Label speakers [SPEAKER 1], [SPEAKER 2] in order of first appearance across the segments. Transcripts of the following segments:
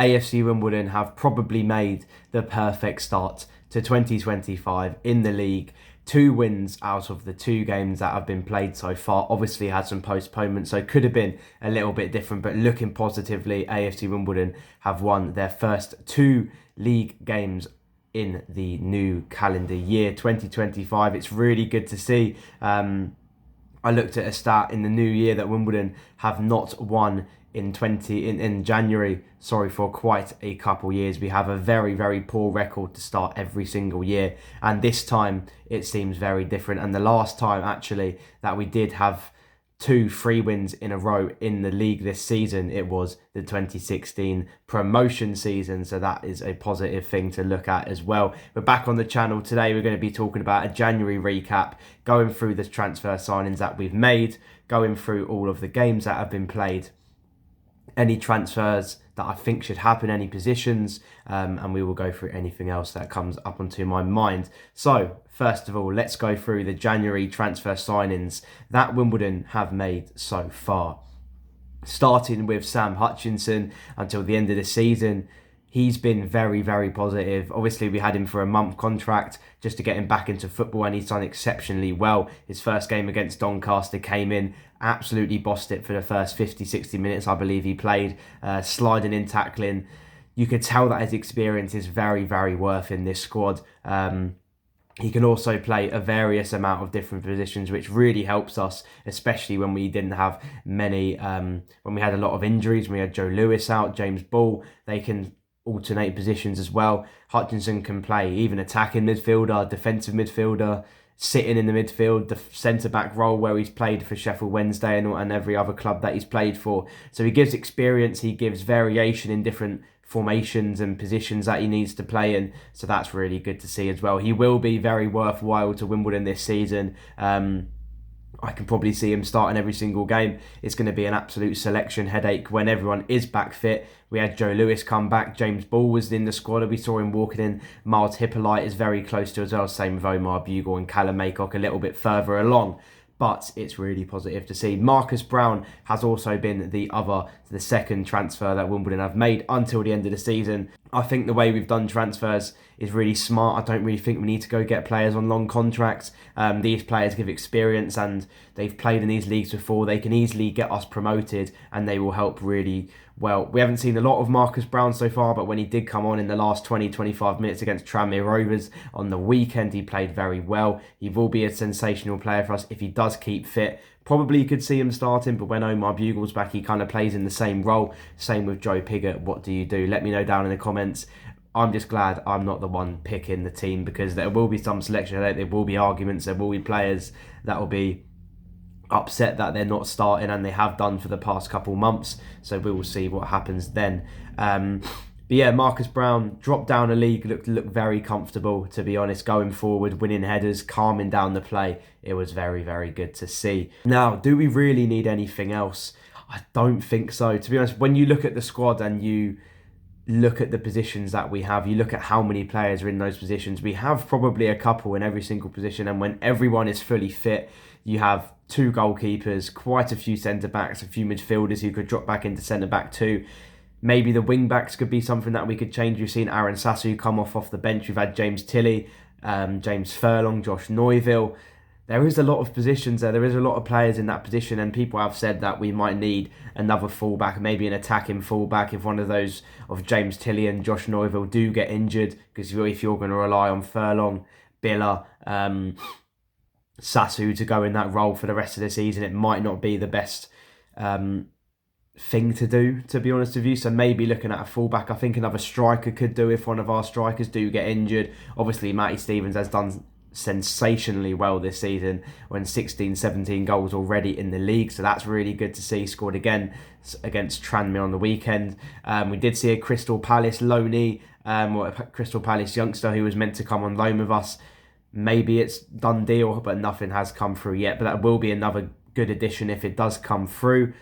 [SPEAKER 1] AFC Wimbledon have probably made the perfect start to 2025 in the league. 2 wins out of the 2 games that have been played so far. Obviously had some postponements, so could have been a little bit different, but looking positively, AFC Wimbledon have won their first 2 league games in the new calendar year 2025. It's really good to see. I looked at a stat in the new year that Wimbledon have not won in January, for quite a couple years. We have a very, very poor record to start every single year, and this time it seems very different. And the last time actually that we did have 2 free wins in a row in the league this season, it was the 2016 promotion season, so that is a positive thing to look at as well. We're back on the channel today. We're going to be talking about a January recap, going through the transfer signings that we've made, going through all of the games that have been played, any transfers that I think should happen, any positions, and we will go through anything else that comes up onto my mind. So first of all, let's go through the January transfer signings that Wimbledon have made so far. Starting with Sam Hutchinson until the end of the season. He's been very, very positive. Obviously, we had him for a month contract just to get him back into football, and he's done exceptionally well. His first game against Doncaster came in, absolutely bossed it for the first 50, 60 minutes, I believe he played, sliding in, tackling. You could tell that his experience is very, very worth in this squad. He can also play a various amount of different positions, which really helps us, especially when we didn't have many, when we had a lot of injuries. We had Joe Lewis out, James Ball. They can alternate positions as well. Hutchinson can play even attacking midfielder, defensive midfielder, sitting in the midfield, the centre-back role where he's played for Sheffield Wednesday and every other club that he's played for. So he gives experience, he gives variation in different formations and positions that he needs to play in. So that's really good to see as well. He will be very worthwhile to Wimbledon this season. I can probably see him starting every single game. It's going to be an absolute selection headache when everyone is back fit. We had Joe Lewis come back. James Ball was in the squad. We saw him walking in. Miles Hippolyte is very close to as well. Same with Omar Bugle and Callum Maycock a little bit further along. But it's really positive to see. Marcus Brown has also been the second transfer that Wimbledon have made until the end of the season. I think the way we've done transfers is really smart. I don't really think we need to go get players on long contracts. These players give experience and they've played in these leagues before. They can easily get us promoted and they will help really well. We haven't seen a lot of Marcus Brown so far, but when he did come on in the last 20-25 minutes against Tranmere Rovers on the weekend, he played very well. He will be a sensational player for us if he does keep fit. Probably you could see him starting, but when Omar Bugle's back, he kind of plays in the same role. Same with Joe Pigott. What do you do? Let me know down in the comments. I'm just glad I'm not the one picking the team, because there will be some selection. There will be arguments. There will be players that will be upset that they're not starting, and they have done for the past couple months. So we will see what happens then. But yeah, Marcus Brown dropped down a league, looked very comfortable, to be honest, going forward, winning headers, calming down the play. It was very, very good to see. Now, do we really need anything else? I don't think so. To be honest, when you look at the squad and you look at the positions that we have, you look at how many players are in those positions, we have probably a couple in every single position, and when everyone is fully fit, you have 2 goalkeepers, quite a few centre-backs, a few midfielders who could drop back into centre-back too. Maybe the wing-backs could be something that we could change. You've seen Aaron Sassu come off the bench. We've had James Tilley, James Furlong, Josh Neuville. There is a lot of positions there. There is a lot of players in that position, and people have said that we might need another fullback, maybe an attacking fullback if one of those of James Tilley and Josh Neuville do get injured, because if you're going to rely on Furlong, Biller, Sassu to go in that role for the rest of the season, it might not be the best thing to do, to be honest with you. So maybe looking at a fullback. I think another striker could do if one of our strikers do get injured. Obviously, Matty Stevens has done sensationally well this season, when 16-17 goals already in the league, so that's really good to see. Scored again against Tranmere on the weekend. We did see a Crystal Palace loanee, or a Crystal Palace youngster who was meant to come on loan with us. Maybe it's done deal, but nothing has come through yet. But that will be another good addition if it does come through.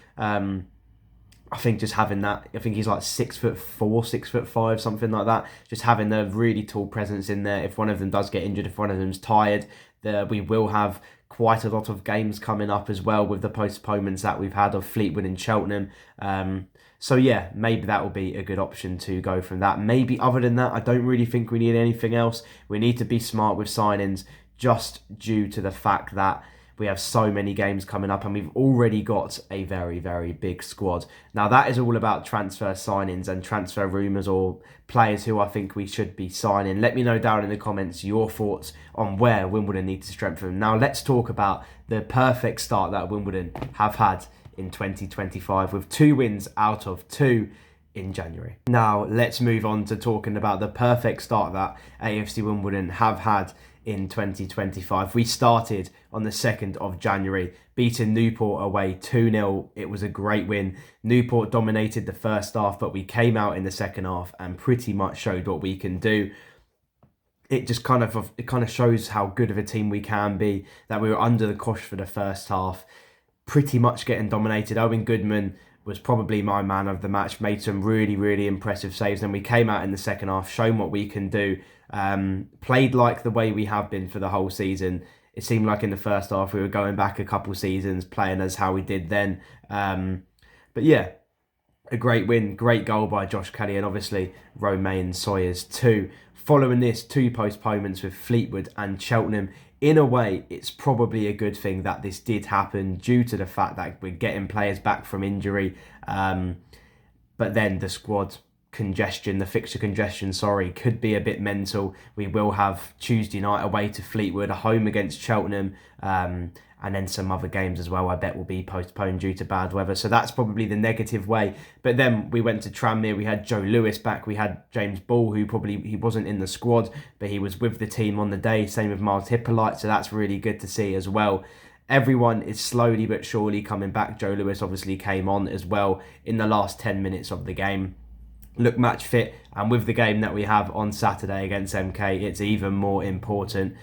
[SPEAKER 1] I think just having that, I think he's like 6'4", 6'5", something like that. Just having the really tall presence in there. If one of them does get injured, if one of them's tired, we will have quite a lot of games coming up as well with the postponements that we've had of Fleetwood and Cheltenham. So yeah, maybe that will be a good option to go from that. Maybe other than that, I don't really think we need anything else. We need to be smart with signings just due to the fact that we have so many games coming up and we've already got a very, very big squad. Now, that is all about transfer signings and transfer rumours or players who I think we should be signing. Let me know down in the comments your thoughts on where Wimbledon need to strengthen. Now, let's talk about the perfect start that Wimbledon have had in 2025 with 2 wins out of 2 in January. Now, let's move on to talking about the perfect start that AFC Wimbledon have had in 2025. We started on the 2nd of January, beating Newport away 2-0. It was a great win. Newport dominated the first half, but we came out in the second half and pretty much showed what we can do. It just kind of shows how good of a team we can be, that we were under the cosh for the first half, pretty much getting dominated. Owen Goodman was probably my man of the match, made some really, really impressive saves. Then we came out in the second half, shown what we can do, played like the way we have been for the whole season. It seemed like in the first half we were going back a couple seasons, playing as how we did then. But yeah, a great win, great goal by Josh Kelly, and obviously Romain Sawyers too. Following this, 2 postponements with Fleetwood and Cheltenham. In a way, it's probably a good thing that this did happen due to the fact that we're getting players back from injury. But then the squad congestion, the fixture congestion, could be a bit mental. We will have Tuesday night away to Fleetwood, a home against Cheltenham, and then some other games as well I bet will be postponed due to bad weather. So that's probably the negative way. But then we went to Tranmere, we had Joe Lewis back, we had James Ball, who he wasn't in the squad, but he was with the team on the day, same with Miles Hippolyte, so that's really good to see as well. Everyone is slowly but surely coming back. Joe Lewis obviously came on as well in the last 10 minutes of the game. Look match fit, and with the game that we have on Saturday against MK, it's even more important.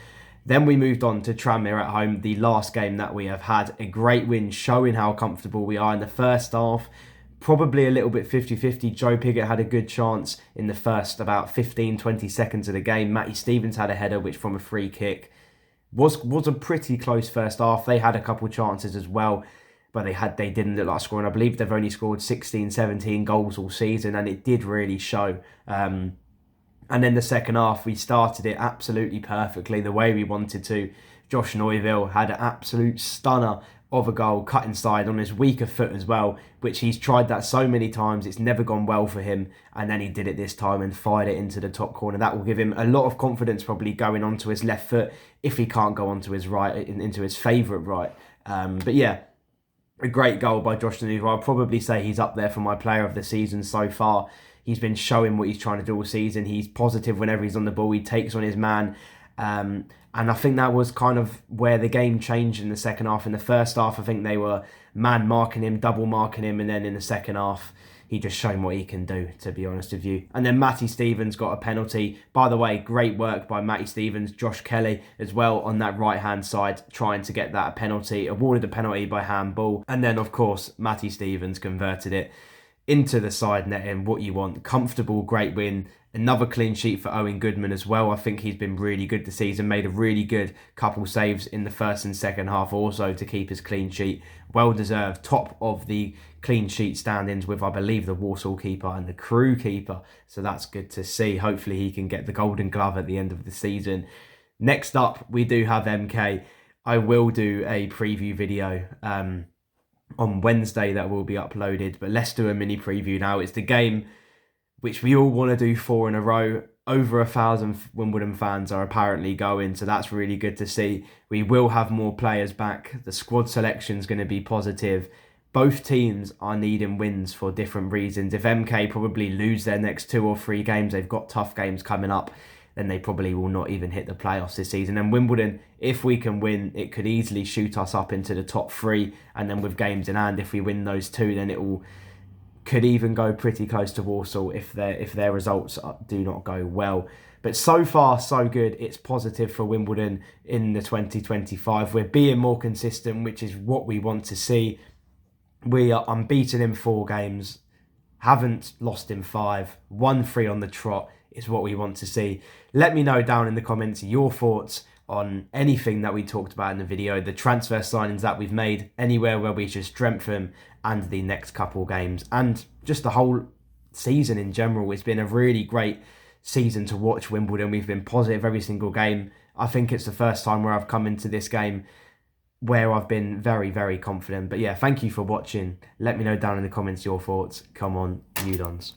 [SPEAKER 1] Then we moved on to Tranmere at home, the last game that we have had. A great win, showing how comfortable we are in the first half. Probably a little bit 50-50. Joe Pigott had a good chance in the first about 15-20 seconds of the game. Matty Stevens had a header, which from a free kick was a pretty close first half. They had a couple chances as well, but they didn't look like scoring. I believe they've only scored 16, 17 goals all season, and it did really show. And then the second half, we started it absolutely perfectly, the way we wanted to. Josh Neuville had an absolute stunner of a goal, cut inside on his weaker foot as well, which he's tried that so many times. It's never gone well for him. And then he did it this time and fired it into the top corner. That will give him a lot of confidence probably going onto his left foot if he can't go onto his right, into his favourite right. But yeah, a great goal by Josh Neuville. I'll probably say he's up there for my player of the season so far. He's been showing what he's trying to do all season. He's positive whenever he's on the ball. He takes on his man. And I think that was kind of where the game changed in the second half. In the first half, I think they were man marking him, double marking him. And then in the second half, he just shown what he can do, to be honest with you. And then Matty Stevens got a penalty. By the way, great work by Matty Stevens, Josh Kelly as well on that right-hand side, trying to get that penalty. Awarded the penalty by handball. And then, of course, Matty Stevens converted it into the side netting. What you want. Comfortable, great win. Another clean sheet for Owen Goodman as well. I think he's been really good this season. Made a really good couple saves in the first and second half also to keep his clean sheet. Well deserved. Top of the clean sheet standings with, I believe, the Walsall keeper and the Crewe keeper. So that's good to see. Hopefully he can get the Golden Glove at the end of the season. Next up, we do have MK. I will do a preview video on Wednesday that will be uploaded, but let's do a mini preview now. It's the game which we all want to do 4 in a row. Over 1,000 Wimbledon fans are apparently going, so that's really good to see. We will have more players back. The squad selection is going to be positive. Both teams are needing wins for different reasons. If MK probably lose their next 2 or 3 games, they've got tough games coming up, then they probably will not even hit the playoffs this season. And Wimbledon, if we can win, it could easily shoot us up into the top 3. And then with games in hand, if we win those 2, then it could even go pretty close to Walsall if their results do not go well. But so far, so good. It's positive for Wimbledon in the 2025. We're being more consistent, which is what we want to see. We are unbeaten in 4 games, haven't lost in 5, won 3 on the trot is what we want to see. Let me know down in the comments your thoughts on anything that we talked about in the video, the transfer signings that we've made, anywhere where we should strengthen, and the next couple games, and just the whole season in general. It's been a really great season to watch Wimbledon. We've been positive every single game. I think it's the first time where I've come into this game where I've been very, very confident. But yeah, thank you for watching. Let me know down in the comments your thoughts. Come on, you dons.